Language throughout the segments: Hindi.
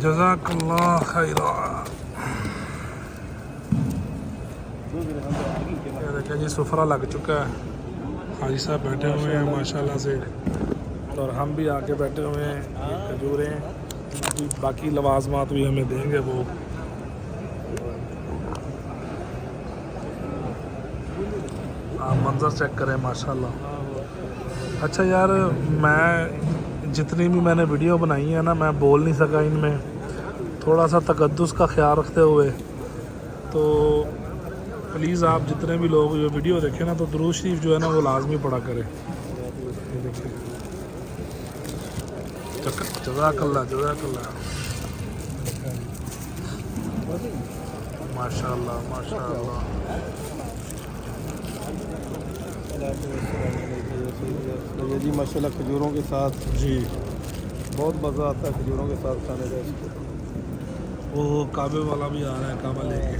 जज़ाकल्लाह खैरा। देखिए जी सुफरा लग चुका है, हाजी साहब बैठे हुए हैं माशाल्लाह से, और हम भी आके बैठे हुए हैं। ये खजूरें बाकी लवाजमात भी हमें देंगे वो। आप मंजर चेक करें माशाल्लाह। अच्छा यार, मैं जितनी भी मैंने वीडियो बनाई है ना, मैं बोल नहीं सका इनमें, थोड़ा सा तकद्दुस का ख्याल रखते हुए। तो प्लीज़ आप जितने भी लोग ये वीडियो देखें ना, तो दुरूद शरीफ जो है ना वो लाजमी पढ़ा करें। ये देखिए, जज़ाकल्लाह जज़ाकल्लाह, माशाल्लाह माशाल्लाह। ये जी माशाल्लाह खजूरों के साथ जी बहुत मज़ा आता है खजूरों के साथ खाने का। वो काबे वाला भी आ रहा है, काबा लेके।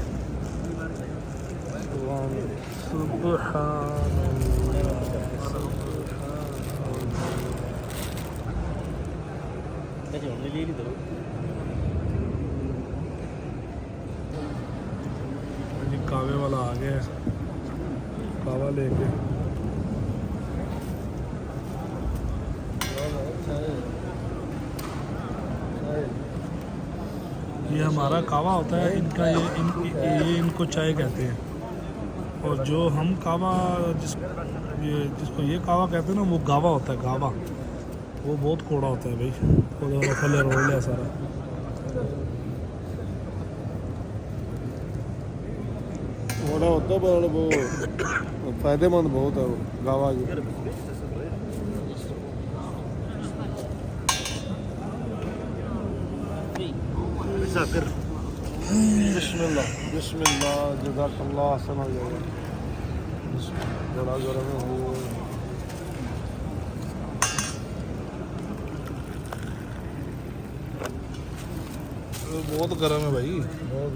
काबे वाला आ गया है, काबा लेके। ये हमारा कावा होता है, इनका ये इनको चाय कहते हैं। और जो हम कावा जिसको ये कावा कहते हैं ना, वो गावा होता है, गावा। वो बहुत कोड़ा होता है भाई, थले रोल है सारा। थोड़ा होता है पर वो फ़ायदेमंद बहुत है वो गावा जी। बिस्मिल्लाह बिस्मिल्लाह, जज़ाकल्लाह समझ जाएगा। बड़ा गर्म है वो। बहुत गर्म है भाई, बहुत।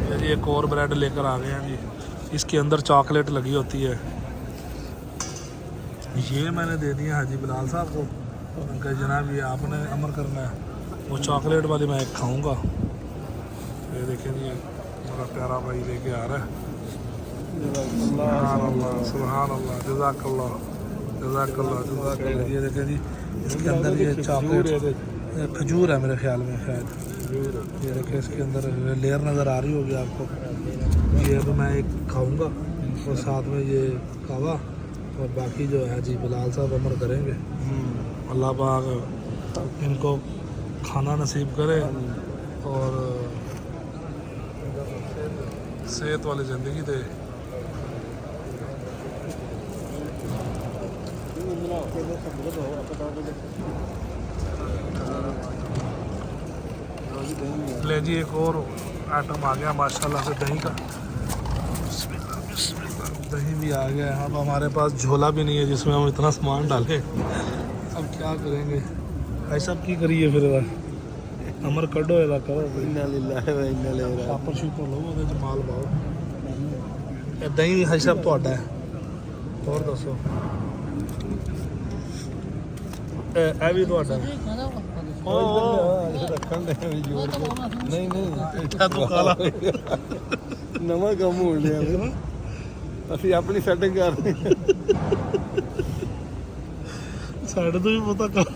ये जी एक और ब्रेड लेकर आ गए हैं जी, इसके अंदर चॉकलेट लगी होती है। ये मैंने दे दिया हाजी बिलाल साहब को, उनका जनाब ये आपने अमर करना है। वो चॉकलेट वाली मैं एक खाऊंगा। ये देखें जी, मेरा प्यारा भाई लेके आ रहा है। सुभान अल्लाह सुभान अल्लाह, जज़ाकल्लाह जज़ाकल्लाह जज़ाकल्लाह। ये देखें जी, इसके अंदर ये चॉकलेट खजूर है मेरे ख्याल में शायद। ये देखें, इसके अंदर लेयर नज़र आ रही होगी आपको। ये तो मैं एक खाऊंगा, और साथ में ये कावा, और बाकी जो है जी बिलाल साहब अमर करेंगे। अल्लाह पाक इनको खाना नसीब करे और सेहत वाली ज़िंदगी दे। ले जी, एक और आइटम आ गया माशाल्लाह से, दही का। दही भी आ गया है। अब हमारे पास झोला भी नहीं है जिसमें हम इतना सामान डालें। अब क्या करेंगे भाई साहब, की करिए फिर अमर कड्डो एदा करो, छापर छूपर लो, वो माल पाओ। दही हाई साहब तुहाडा है, और दसो ए भी तुहाडा है? नहीं नहीं तो काला नवा काम हो लिया, ਅਸੀਂ ਆਪਣੀ ਸੈਟਿੰਗ ਕਰ ਰਹੇ ਹਾਂ। ਸਾਡੇ ਤੋਂ ਵੀ ਪਤਾ ਕਰ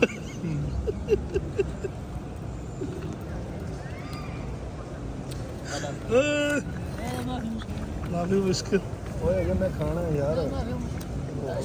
माफी मुश्किल। ओए अगर मैं खाना है यार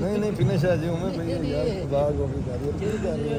नहीं नहीं फिनिश है जी मैं भैया यार खुदा को भी कर रही है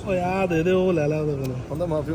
ओ यार दे दे, वो ले ला ਉਹਦੇ ਕੋਲੋਂ। ਹੁੰਦਾ माफी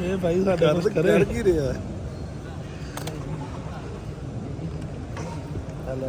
ਇਹ ਭਾਈ ਸਾਡੇ ਕੁਝ ਕਰੇ कर की रहा है। हेलो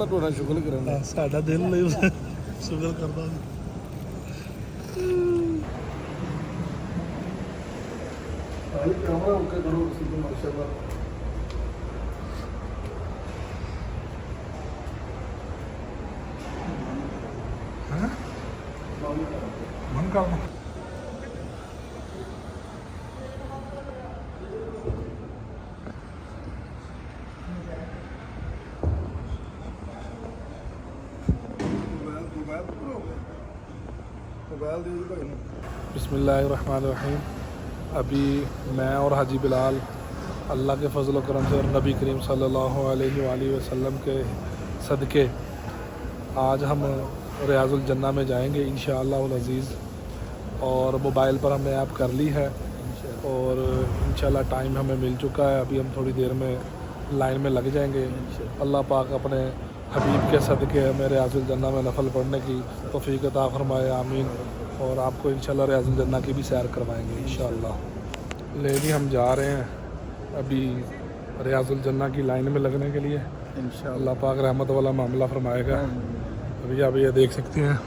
मैं थोड़ा शुक्र करना। ਸਾਡਾ ਦਿਲ ਨਹੀਂ ਸ਼ੁਕਰ ਕਰਦਾ। भाई कैमरा ओके करो किसी को माशाल्लाह। मन करना मोबाइल दे भाई ने। बिस्मिल्लाहिर्रहमानिर्रहीम। अभी मैं और हाजी बिलाल अल्लाह के फजल व करम से और नबी करीम सल्लल्लाहु अलैहि वसल्लम के सदक़े आज हम रियाजुल जन्ना में जाएंगे इंशाअल्लाह अज़ीज़। और मोबाइल पर हमने ऐप कर ली है और इंशाल्लाह टाइम हमें मिल चुका है। अभी हम थोड़ी देर में लाइन में लग जाएंगे। अल्लाह पाक अपने हबीब के सदक़े हमें रियाजुल जन्ना में नफल पढ़ने की तौफ़ीक़ अता फ़रमाए, आमीन। और आपको इंशाल्लाह रियाजुल जन्ना की भी सैर करवाएंगे इंशाल्लाह। लेनी हम जा रहे हैं अभी रियाजुल जन्ना की लाइन में लगने के लिए। इंशाअल्लाह पाक रहमत वाला मामला फरमाएगा। अभी आप ये देख सकते हैं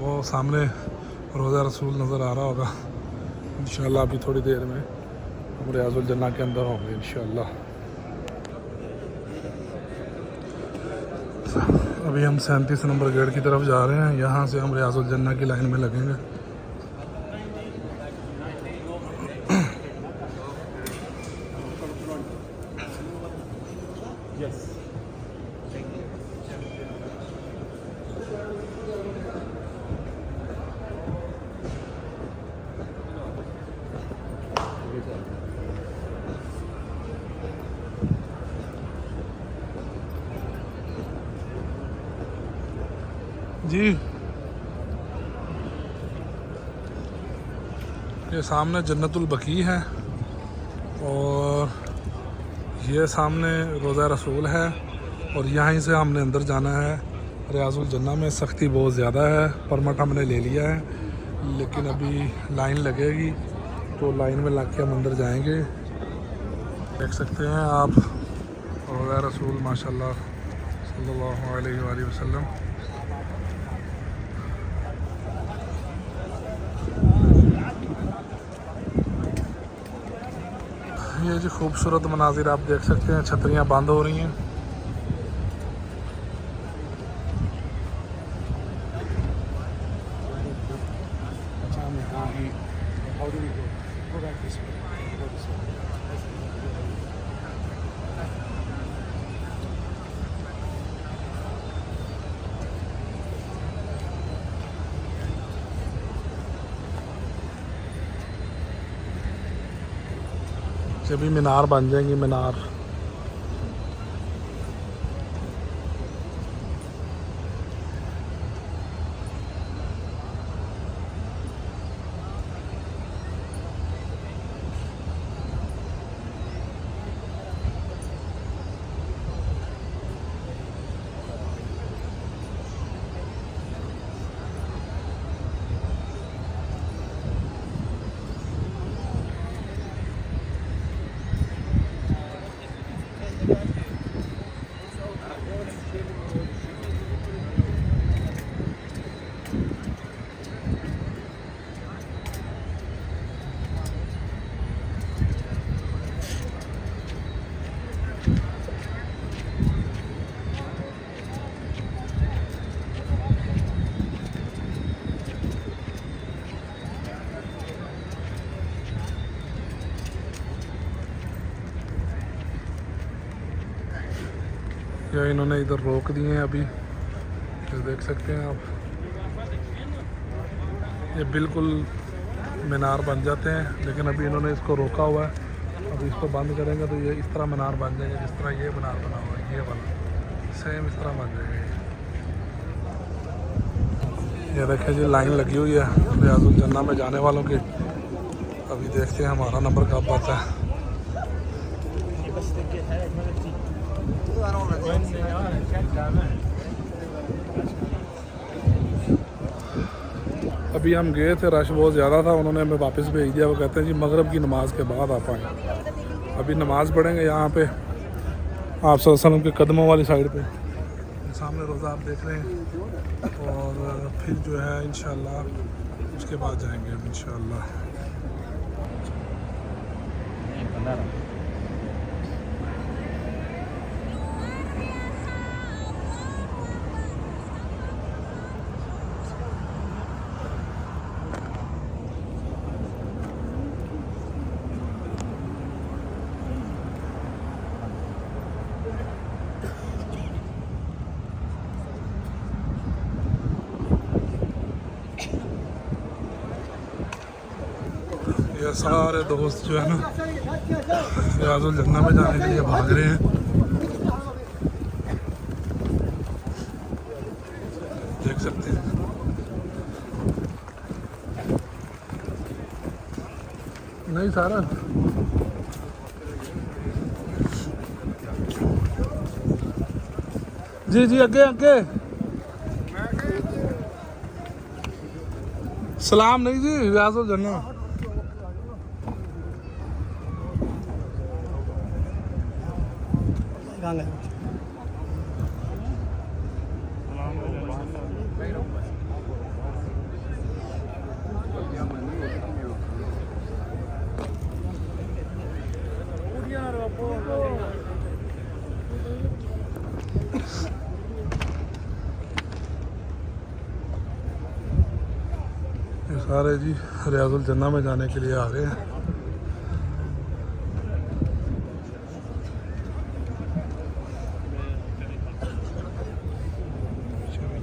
वो सामने रोज़ा रसूल नज़र आ रहा होगा। इंशाअल्लाह अभी थोड़ी देर में हम रियाजुल जन्ना के अंदर होंगे इंशाअल्लाह। अभी हम 37 नंबर गेट की तरफ जा रहे हैं। यहाँ से हम रियाजुल जन्ना की लाइन में लगेंगे। जी ये सामने जन्नतुल बकी है और ये सामने रोज़ा रसूल है और यहीं से हमने अंदर जाना है रियाजुल जन्ना में। सख्ती बहुत ज़्यादा है, परमिट हमने ले लिया है लेकिन अभी लाइन लगेगी तो लाइन में लग के हम अंदर जाएंगे। देख सकते हैं आप रोज़ा रसूल माशाल्लाह सल्लल्लाहु अलैहि वसल्लम। ये जो खूबसूरत मनाजिर आप देख सकते हैं, छतरियाँ बंद हो रही हैं। जब भी मीनार बन जाएंगी मीनार। या इन्होंने इधर रोक दिए हैं अभी, ये देख सकते हैं आप। ये बिल्कुल मीनार बन जाते हैं लेकिन अभी इन्होंने इसको रोका हुआ है। अभी इसको बंद करेंगे तो ये इस तरह मीनार बन जाएंगे जिस तरह ये मीनार बना हुआ है, ये वाला सेम इस तरह बन जाएगा। ये देखें जी लाइन लगी हुई है रियाजुल जन्ना में जाने वालों की। अभी देखते हैं हमारा नंबर कब आता है। अभी हम गए थे, रश बहुत ज़्यादा था, उन्होंने हमें वापस भेज दिया। वो कहते हैं जी मगरिब की नमाज़ के बाद आप आएँ। अभी नमाज़ पढ़ेंगे यहाँ पे आप सल्लल्लाहु अलैहि वसल्लम के कदमों वाली साइड पे। सामने रोज़ा आप देख रहे हैं और फिर जो है इंशाअल्लाह उसके बाद जाएंगे अब इंशाअल्लाह। ये सारे दोस्त जो है ना रियाजुल जन्नत में जाने के लिए भाग रहे हैं। देख सकते हैं नहीं सारा जी जी अगे अगे सलाम नहीं जी रियाजुल जन्नत ये सारे जी रियाजुल जन्नत में जाने के लिए आ रहे हैं।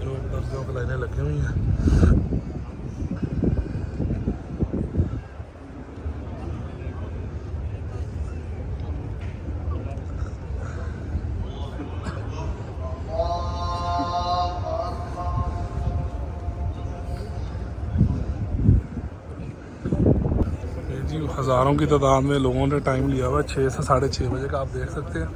जो दर्जों की लाइनें लगी हुई हैं। हज़ारों की तादाद में लोगों ने टाइम लिया हुआ है 6 से 6:30 बजे का। आप देख सकते हैं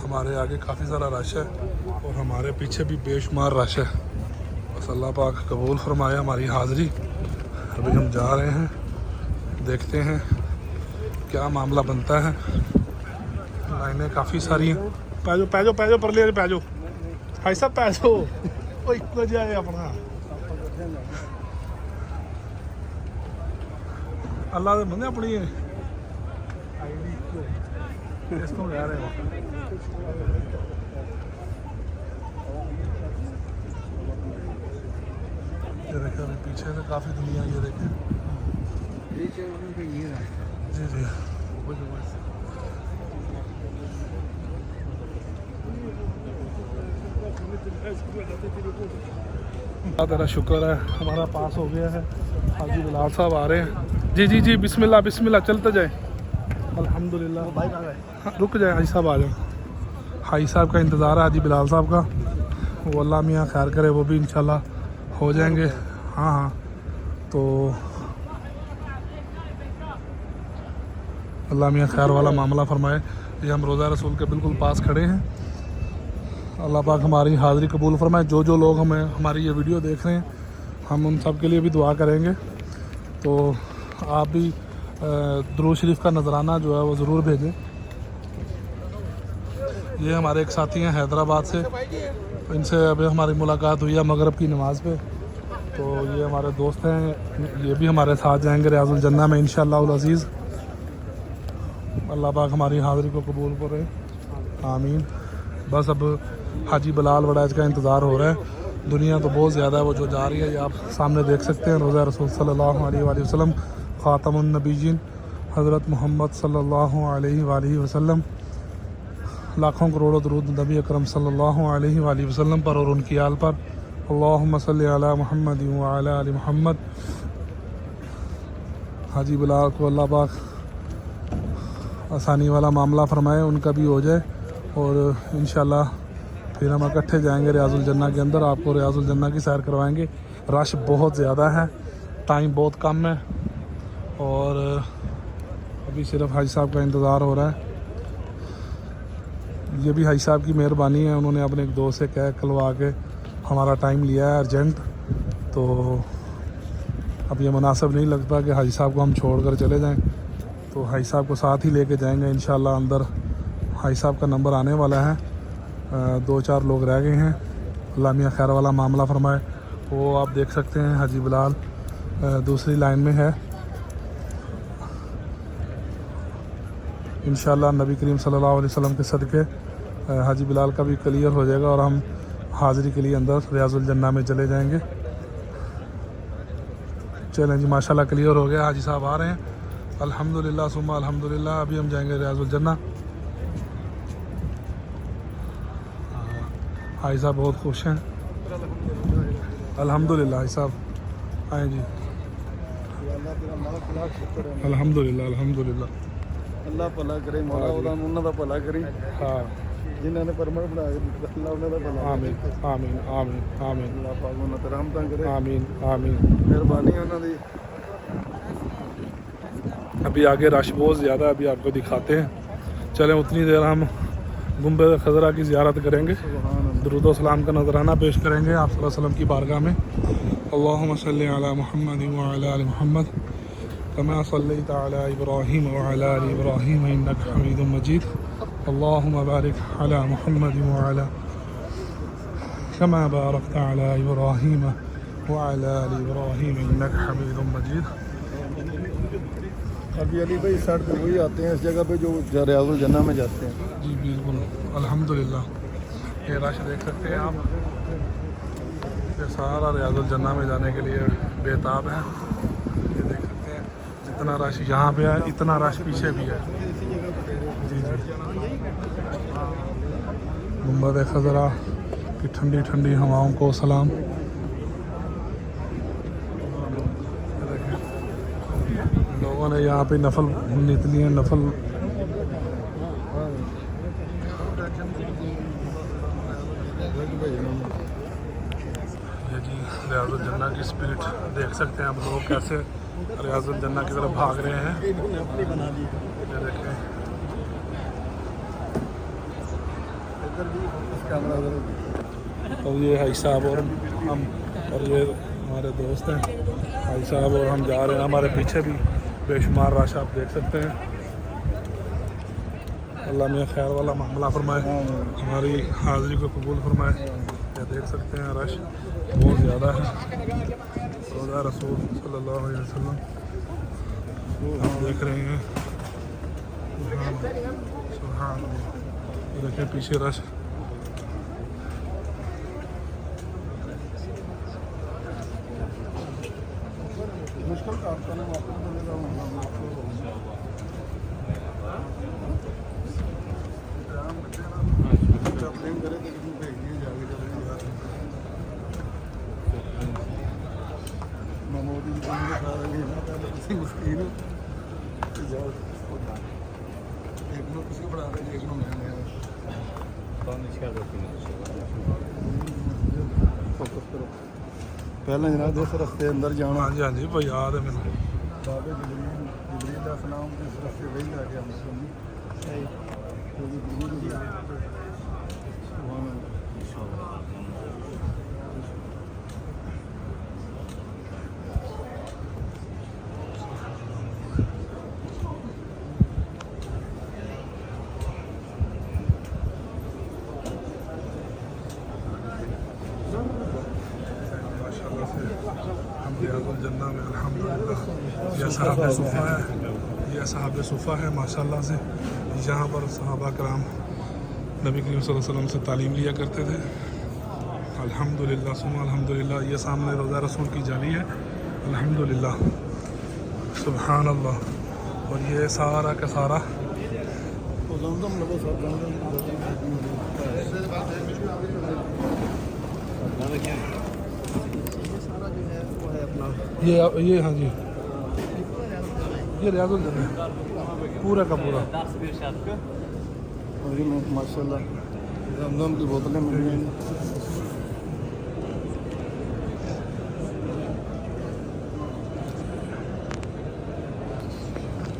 हमारे आगे काफ़ी सारा रश है और हमारे पीछे भी बेशुमार रश है। बस अल्लाह पाक कबूल फरमाए हमारी हाज़िरी। अभी हम जा रहे हैं, देखते हैं क्या मामला बनता है। लाइनें काफ़ी सारी हैं। पैजो पैजो पैजो पर ले पैजो भाई साहब पैजो वो एक जाए अपना अल्लाह दे बंदे अपनी इसको कह रहे हो। ये देखें अभी पीछे से काफ़ी दुनिया ये देखें जी जी तेरा शुक्र है हमारा पास हो गया है। हाजी बिलाल साहब आ रहे हैं। जी जी जी बिस्मिल्लाह बिस्मिल्लाह चलते जाए अल्हम्दुलिल्लाह। हाँ, रुक जाए हाजी साहब आ जाए। हाजी साहब का इंतज़ार है हाजी बिलाल साहब का। वो अल्लाह मियाँ खैर करे वो भी इंशाल्लाह हो जाएंगे। हाँ हाँ तो अल्लाह मियाँ खैर वाला मामला फरमाए। ये हम रोज़ा रसूल के बिल्कुल पास खड़े हैं। अल्लाह पाक हमारी हाज़िरी कबूल फरमाए। जो जो लोग हमें हमारी ये वीडियो देख रहे हैं हम उन सब के लिए भी दुआ करेंगे। तो आप भी दुरूद शरीफ का नजराना जो है वो ज़रूर भेजें। ये हमारे एक साथी हैं हैदराबाद से, इनसे अभी हमारी मुलाकात हुई है मगरिब की नमाज़ पे। तो ये हमारे दोस्त हैं, ये भी हमारे साथ जाएंगे रियाजुल जन्नत में इंशाअल्लाह अज़ीज़। अल्लाह पाक हमारी हाज़िरी को कबूल करे आमीन। बस अब हाजी बिलाल वड़ैच का इंतज़ार हो रहा है। दुनिया तो बहुत ज़्यादा है वो जो जा रही है। ये आप सामने देख सकते हैं रोज़ा रसूल सल्लल्लाहु अलैहि वसल्लम ख़ातमुन नबीय्यीन हज़रत मोहम्मद सल्लल्लाहु अलैहि वसल्लम। लाखों करोड़ों दरूद नबी अकरम सल्लल्लाहु अलैहि वसल्लम पर और उनकी आल पर। अल्लाहुम्मा सल्लि अला मुहम्मद व अला आलि मुहम्मद। हाजी बिलाल को अल्लाह पाक आसानी वाला मामला फरमाए, उनका भी हो जाए और इंशाल्लाह फिर हम इकट्ठे जाएंगे रियाजुल जन्नत के अंदर। आपको रियाजुल जन्नत की सैर करवाएंगे। रश बहुत ज़्यादा है, टाइम बहुत कम है और अभी सिर्फ हाजी साहब का इंतज़ार हो रहा है। ये भी हाजी साहब की मेहरबानी है, उन्होंने अपने एक दोस्त से कह कलवा के हमारा टाइम लिया है अर्जेंट। तो अब ये मुनासिब नहीं लगता कि हाजी साहब को हम छोड़ कर चले जाएँ। तो हाजी साहब को साथ ही लेके जाएंगे इंशाल्लाह अंदर। हाजी साहब का नंबर आने वाला है, 2-4 लोग रह गए हैं। अल्लाह मियाँ खैर वाला मामला फरमाए। वो आप देख सकते हैं हाजी बिलाल दूसरी लाइन में है। इंशाल्लाह नबी करीम सल्लल्लाहु अलैहि वसल्लम के सदक़े हाजी बिलाल का भी क्लियर हो जाएगा और हम हाज़िरी के लिए अंदर रियाजुल जन्नत में चले जाएंगे। चलें जी माशाल्लाह क्लियर हो गया। हाजी साहब आ रहे हैं अल्हम्दुलिल्लाह सुम्मा अल्हम्दुलिल्लाह। अभी हम जाएंगे रियाजुल जन्नत। हाजी साहब बहुत खुश हैं अल्हम्दुलिल्लाह। हाजी साहब आए जी अल्लाह तेरा लाख लाख शुक्र है अल्हम्दुलिल्लाह अल्हम्दुलिल्लाह। अल्लाह भला करे मौला ਉਹਨਾਂ ਦਾ ਭਲਾ ਕਰੀ हाँ ਜਿਨ੍ਹਾਂ ਨੇ ਪਰਮਤ ਬਣਾ ਕੇ ਦਿੱਤਾ ਅੱਲਾਹ ਉਹਨਾਂ ਦਾ ਭਲਾ आमीन आमीन आमीन आमीन ਅੱਲਾਹ ਪਾਕ ਉਹਨਾਂ ਤੇ ਰਹਿਮਤਾਂ ਕਰੇ आमीन आमीन। ਮਿਹਰਬਾਨੀ ਉਹਨਾਂ ਦੀ अभी आगे रश बहुत ज़्यादा है, अभी आपको दिखाते हैं। चलें उतनी देर हम गुंबद खजरा की ज़ियारत करेंगे, दुरूद व सलाम का नजराना पेश करेंगे आप सल्लल्लाहु अलैहि वसल्लम की बारगाह में। अल्लाहुम्मा सल्लि अला मुहम्मद व अला आलि मुहम्मद कमा सल्लैता अला इब्राहीम व अला आलि इब्राहीम इन्नका हमीदुम मजीद। अल्लाहुम्मा बारिक अला मुहम्मद व अला कमा बारकता अला इब्राहीम व अला आलि इब्राहीम इन्नका हमीदुम मजीद। अभी अली भाई सड़ पे वही आते हैं इस जगह पे जो रियाजुल जन्नह में जाते हैं। जी बिल्कुल अल्हम्दुलिल्लाह। ये रश देख सकते हैं आप, ये सारा रियाजुल जन्नह में जाने के लिए बेताब है। ये देख सकते हैं जितना रश यहाँ पे है इतना रश पीछे भी है। जी जी गुंबद खजरा की ठंडी ठंडी हवाओं को सलाम। लोगों ने यहाँ पे नफल निकली है, नफल ये जी रियाजुल जन्नह की स्पिरिट देख सकते हैं आप लोग कैसे रियाजुल जन्नह की तरफ भाग रहे हैं। ये देखें और ये भाई साहब और हम और ये हमारे दोस्त हैं भाई साहब और हम जा रहे हैं। हमारे पीछे भी बेशुमार रश आप देख सकते हैं। अल्लाह में खैर वाला मामला फरमाए, हमारी हाज़िरी को कबूल फरमाए। ये देख सकते हैं रश बहुत ज़्यादा है। रोज़ा रसूल सल्लल्लाहु अलैहि वसल्लम हम देख रहे हैं। सुभान अल्लाह। ये देखिए पीछे रश। मुश्किल का आपका नाम आपको मिलेगा प्रेम करे तो किसी भेज दिए जाके मोदी जी को सारा ये ना पहले किसी मुस्किन जाओ एक नो किसी बड़ा रहे एक नो मैं फोकस करो पहले जनाब जिस रस्ते अंदर जाना। हाँ जी भाई याद है मैंने। बाबे जिब्रील का सलाम जिस रस्ते वही आके हम रियाजुल जन्नह में अल्हम्दुलिल्लाह ये साहब सुफ़ा है, ये साहब सुफ़ा है माशाल्लाह से। यहाँ पर सहाबा कराम नबी करीम सल्लल्लाहु अलैहि वसल्लम से तालीम लिया करते थे। अल्हम्दुलिल्लाह सुमा अल्हम्दुलिल्लाह। ये सामने रोज़ा रसूल की जाली है अल्हम्दुलिल्लाह सुभान अल्लाह। और ये सारा का सारा ये हाँ जी ये रियाजुल जन्नह पूरा का पूरा। और ये माशाल्लाह जमजम की बोतलें मिल रही हैं।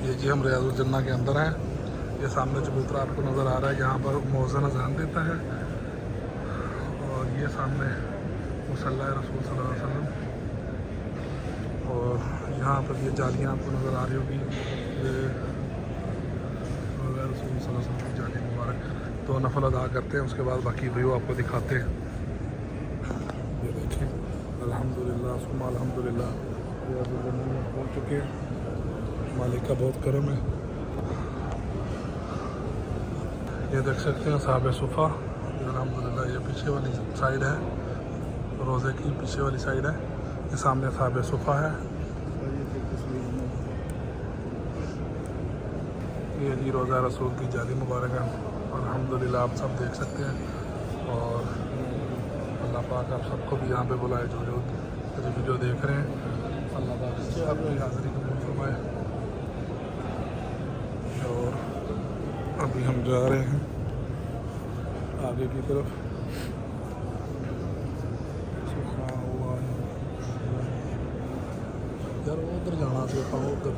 ये जी हम रियाजुल जन्नह के अंदर हैं। ये सामने चबूतरा आपको नज़र आ रहा है, यहाँ पर मौज़न अज़ान देता है। और ये सामने मुसल्ला रसूल सल्लल्लाहु अलैहि वसल्लम। और यहाँ पर ये जालियाँ आपको नज़र आ रही होगी, ये रसूल सल्लल्लाहु अलैहि वसल्लम की जाली मुबारक। तो नफल अदा करते हैं, उसके बाद बाकी व्यू आपको दिखाते हैं। ये देखें अल्हम्दुलिल्लाह सुम्मा अल्हम्दुलिल्लाह रियाजुल जन्नह में पहुँच चुके हैं। मालिक का बहुत करम है। ये देख सकते हैं साहब सुफ़ा अल्हम्दुलिल्लाह। ये पीछे वाली साइड है, रोज़े की पीछे वाली साइड है। ये सामने साहब सुफ़ा है। ये जी रोज़ा रसूल की जाली मुबारक है अल्हम्दुलिल्लाह, आप सब देख सकते हैं। और अल्लाह पाक आप सबको भी यहाँ पे बुलाए जो वीडियो देख रहे हैं। अल्लाह पाक आपको हाजिरी कबूल फरमाए। और अभी हम जा रहे हैं आगे की तरफ। यार वो उधर जाना सी आप उधर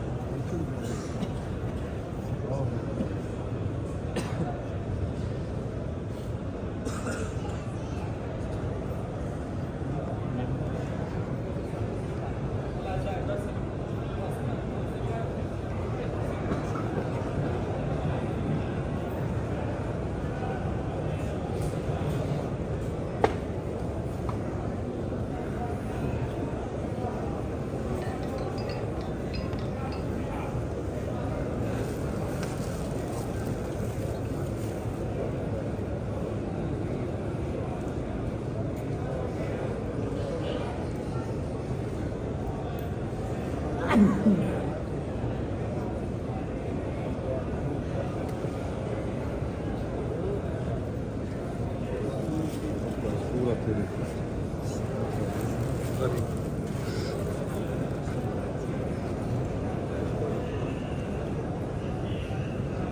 पूरा तेरे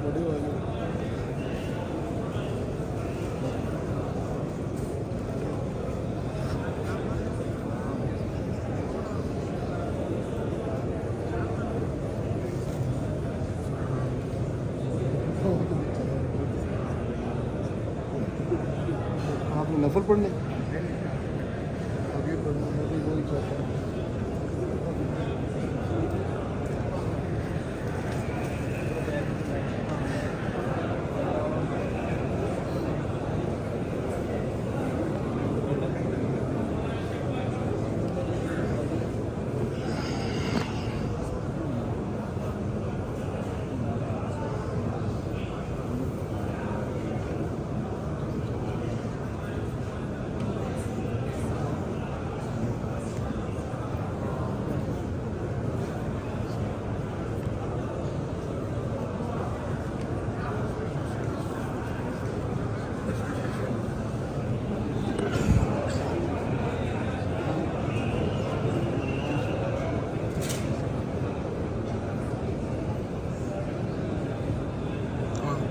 बड़ी वाली आपने नफल पढ़ने आगे पढ़ना मैं भी वही चाहता हूँ।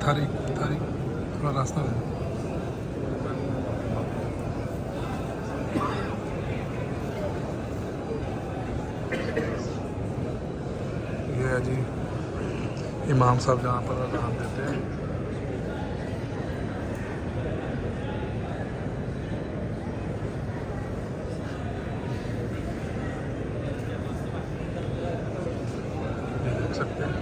थारी थारी थोड़ा रास्ता है। ये है जी इमाम साहब जहाँ पर अज़ान देते हैं। ये देख सकते हैं।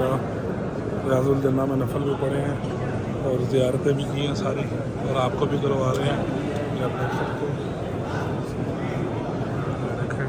माशाल्लाह रियाजुल जन्ना में नफल भी पढ़े हैं और ज़ियारतें भी की हैं सारी, और आपको भी करवा रहे हैं। ये आप देख सकते हो, देखें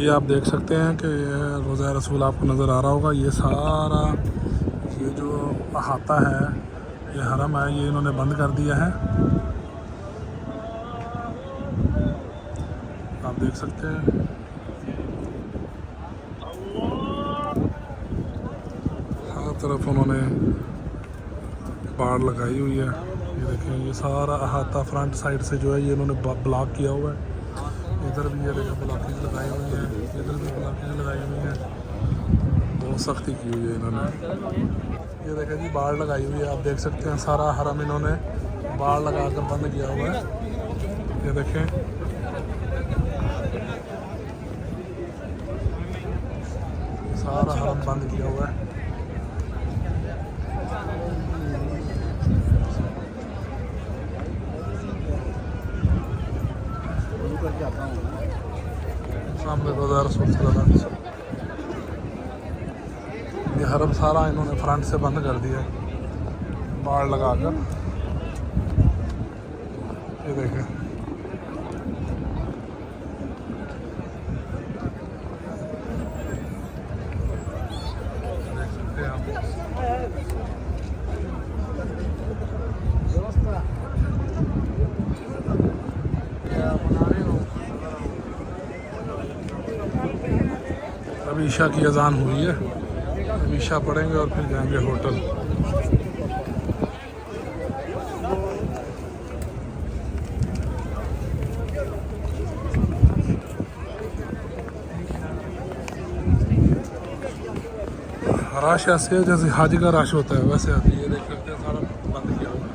जी आप देख सकते हैं कि रोज़ा रसूल आपको नज़र आ रहा होगा। ये सारा ये जो अहाता है, ये हरम है, ये इन्होंने बंद कर दिया है। आप देख सकते हैं हर तरफ उन्होंने बाड़ लगाई हुई है। ये देखें, ये सारा अहाता फ्रंट साइड से जो है ये इन्होंने ब्लॉक किया हुआ है। इधर भी ये देखें ब्लॉकेज लगाई हुई है, इधर भी ब्लॉकेज लगाई हुई है। बहुत सख्ती की हुई है इन्होंने। ये देखें जी बाड़ लगाई हुई है, आप देख सकते हैं सारा हरम इन्होंने बाड़ लगा कर बंद किया हुआ है। ये देखें सारा हरम बंद किया हुआ है। सामने रोज़ा रसूल सल्लल्लाहु अलैहि वसल्लम, ये हरम सारा इन्होंने फ्रंट से बंद कर दिया बाड़ लगा कर। ये देखें देख सकते हैं आप। अभी ईशा की अजान हुई है, अभी ईशा पढ़ेंगे और फिर जाएंगे होटल। रश ऐसे है जैसे हाजी का रश होता है, वैसे अभी ये देख सकते हैं सारा बंद किया हुआ है।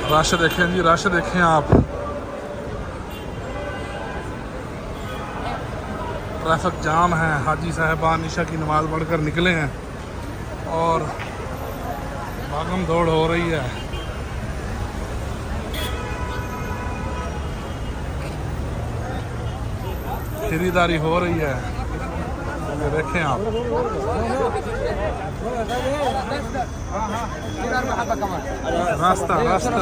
रश देखें जी, रश देखें आप। ट्रैफिक जाम है, हाजी साहबान ईशा की नमाज़ पढ़कर निकले हैं और भागम दौड़ हो रही है। खरीदारी हो रही है, ये देखें आप। रास्ता रास्ता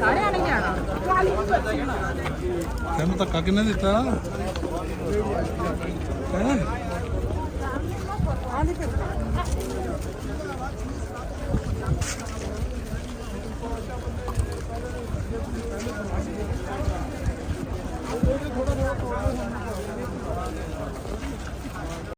ਸਾਰਿਆਂ ਨੇ ਜਾਣਾ ਤੈਨੂੰ ਧੱਕਾ ਕਿੰਨੇ ਦਿੱਤਾ ਹੈ